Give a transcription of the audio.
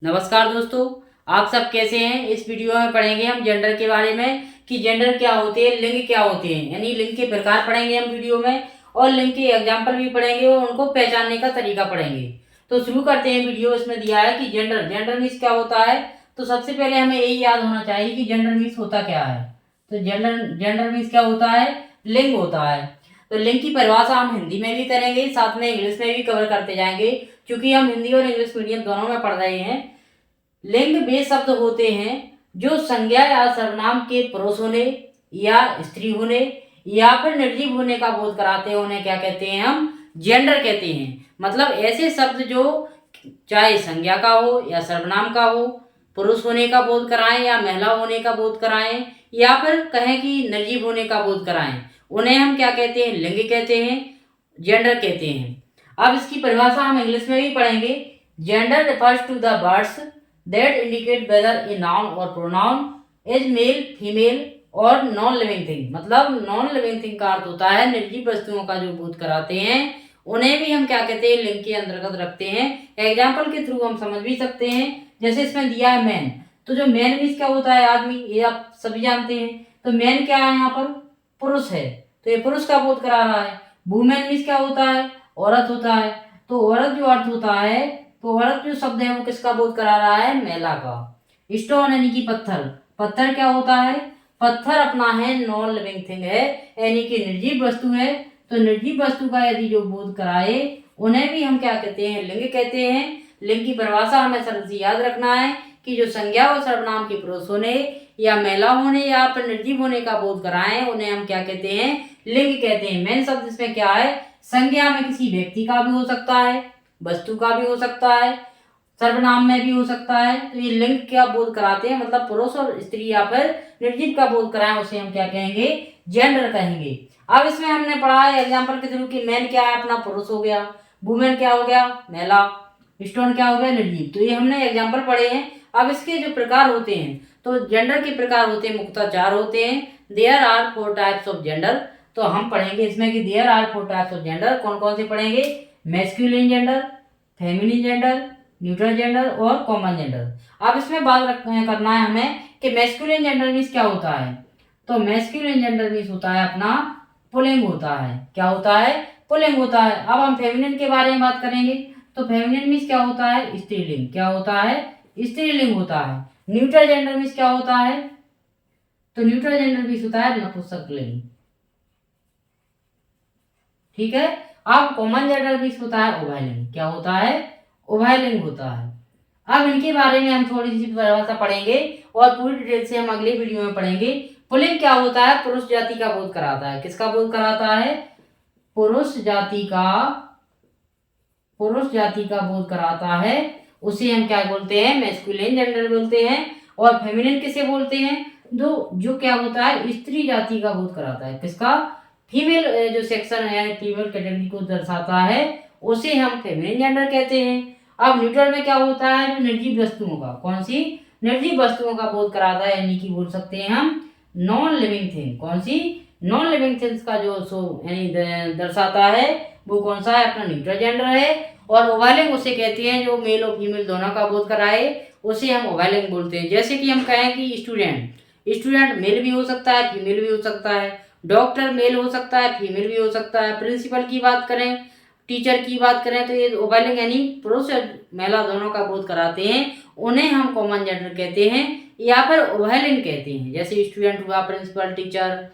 नमस्कार दोस्तों, आप सब कैसे हैं। इस वीडियो में पढ़ेंगे हम जेंडर के बारे में कि जेंडर क्या होते हैं, लिंग क्या होते हैं, यानी लिंग के प्रकार पढ़ेंगे हम वीडियो में और लिंग के एग्जाम्पल भी पढ़ेंगे और उनको पहचानने का तरीका पढ़ेंगे। तो शुरू करते हैं। वीडियो इसमें दिया है कि जेंडर जेंडर मीन्स क्या होता है। तो सबसे पहले हमें यही याद होना चाहिए कि जेंडर मीन्स होता क्या है। तो जेंडर जेंडर मीन्स क्या होता है, लिंग होता है। तो लिंग की परिभाषा हम हिंदी में भी करेंगे, साथ में इंग्लिश में भी कवर करते जाएंगे, क्योंकि हम हिंदी और इंग्लिश मीडियम दोनों में पढ़ रहे हैं। लिंग वे शब्द होते हैं जो संज्ञा या सर्वनाम के पुरुष होने या स्त्री होने या फिर निर्जीव होने का बोध कराते हैं। उन्हें क्या कहते हैं, हम जेंडर कहते हैं। मतलब ऐसे शब्द जो चाहे संज्ञा का हो या सर्वनाम का हो, पुरुष होने का बोध कराएं या महिला होने का बोध कराएं, या फिर कहें कि निर्जीव होने का बोध कराएं, उन्हें हम क्या कहते हैं, लिंग कहते हैं, जेंडर कहते हैं। अब इसकी परिभाषा हम इंग्लिश में भी पढ़ेंगे। Gender refers to the words that indicate whether a noun or pronoun is male, female और नॉन लिविंग थिंग। मतलब नॉन लिविंग थिंग का अर्थ होता है निर्जीव वस्तुओं का जो बोध कराते हैं, उन्हें भी हम क्या कहते हैं, लिंग के अंतर्गत रखते हैं। एग्जाम्पल के थ्रू हम समझ भी सकते हैं। जैसे इसमें दिया है मैन, तो जो मैन मीन्स क्या होता है, आदमी, ये आप सभी जानते हैं। तो मैन क्या है, यहाँ पर पुरुष है, तो ये पुरुष का बोध करा रहा है। वुमेन मीन्स क्या होता है, औरत होता है। तो औरत जो अर्थ होता है, तो औरत जो शब्द है वो किसका बोध करा रहा है, महिला का। स्टोन यानी कि पत्थर, पत्थर क्या होता है, पत्थर अपना है नॉन लिविंग थिंग है, यानी कि निर्जीव वस्तु है। तो निर्जीव वस्तु का यदि जो बोध कराए, उन्हें भी हम क्या कहते हैं, लिंग कहते हैं। लिंग की परिभाषा हमें सरल सी याद रखना है कि जो संज्ञा और सर्वनाम के पुरुष होने या महिला होने या फिर निर्जीव होने का बोध कराएं, उन्हें हम क्या कहते हैं, लिंग कहते हैं। मेन शब्द इसमें क्या है, संज्ञा में किसी व्यक्ति का भी हो सकता है, वस्तु का भी हो सकता है, सर्वनाम में भी हो सकता है। तो ये लिंग क्या बोध कराते हैं, मतलब पुरुष और स्त्री या फिर निर्जीव का बोध कराएं, उसे हम क्या कहेंगे, जेंडर कहेंगे। अब इसमें हमने पढ़ा है एग्जाम्पल के थ्रू कि मैन क्या है, अपना पुरुष हो गया, वुमेन क्या हो गया, महिला, स्टोन क्या हो गया, निर्जीव। तो ये हमने एग्जाम्पल पढ़े हैं। अब इसके जो प्रकार होते हैं, तो जेंडर के प्रकार होते हैं मुख्यतः 4 होते हैं। There are 4 types of gender. तो हम पढ़ेंगे इसमें कि there are 4 types of gender. कौन कौन से पढ़ेंगे, masculine gender, feminine gender, neutral gender और कॉमन जेंडर। अब इसमें बात करना है हमें कि मैस्कुलिन जेंडर मीन्स क्या होता है। तो मैस्कुलिन जेंडर मीन्स होता है अपना पुल्लिंग होता है। क्या होता है, पुल्लिंग होता है। अब हम फेमिनिन के बारे में बात करेंगे। तो फेमिनिन मीन्स क्या होता है, स्त्रीलिंग। क्या होता है, स्त्रीलिंग होता है। न्यूट्रल जेंडर मीन्स क्या होता है, तो न्यूट्रल जेंडर मीन्स होता है नपुंसकलिंग। ठीक है। अब कॉमन जेंडर मीन्स होता है उभयलिंग। क्या होता है, उभयलिंग होता है। अब इनके बारे में हम थोड़ी सी परिभाषा पढ़ेंगे और पूरी डिटेल से हम अगले वीडियो में पढ़ेंगे। पुल्लिंग क्या होता है, पुरुष जाति का बोध कराता है। किसका बोध कराता है, पुरुष जाति का, पुरुष जाति का बोध कराता है। उसे हम क्या बोलते हैं, मैस्कुलिन जेंडर बोलते हैं। और फेमिनिन किसे बोलते हैं, जो क्या होता है, स्त्री जाति का बोध कराता है। किसका, फीमेल जो सेक्शन है यानी फीमेल कैटेगरी को दर्शाता है, उसे हम फेमिनिन जेंडर कहते हैं। अब न्यूट्रल में क्या होता है, जो निर्जीव वस्तुओं का, कौन सी, निर्जीव वस्तुओं का बोध कराता है, यानी कि बोल सकते हैं हम नॉन लिविंग थिंग। कौन सी, नॉन लिविंग थिंग्स का जो यानी दर्शाता है, वो कौन सा है, अपना न्यूट्रल जेंडर है। और ओवालिंग उसे कहते हैं जो मेल और फीमेल दोनों का बोध कराए, उसे हम ओवालिंग बोलते हैं। जैसे कि हम कहें कि स्टूडेंट, स्टूडेंट मेल भी हो सकता है, फीमेल भी हो सकता है। डॉक्टर मेल हो सकता है, फीमेल भी हो सकता है। प्रिंसिपल की बात करें, टीचर की बात करें, तो ये उभयलिंग यानी पुरुष और महिला दोनों का बोध कराते हैं। उन्हें हम कॉमन जेंडर कहते हैं या फिर उभयलिंग कहते हैं। जैसे स्टूडेंट हुआ, प्रिंसिपल, टीचर,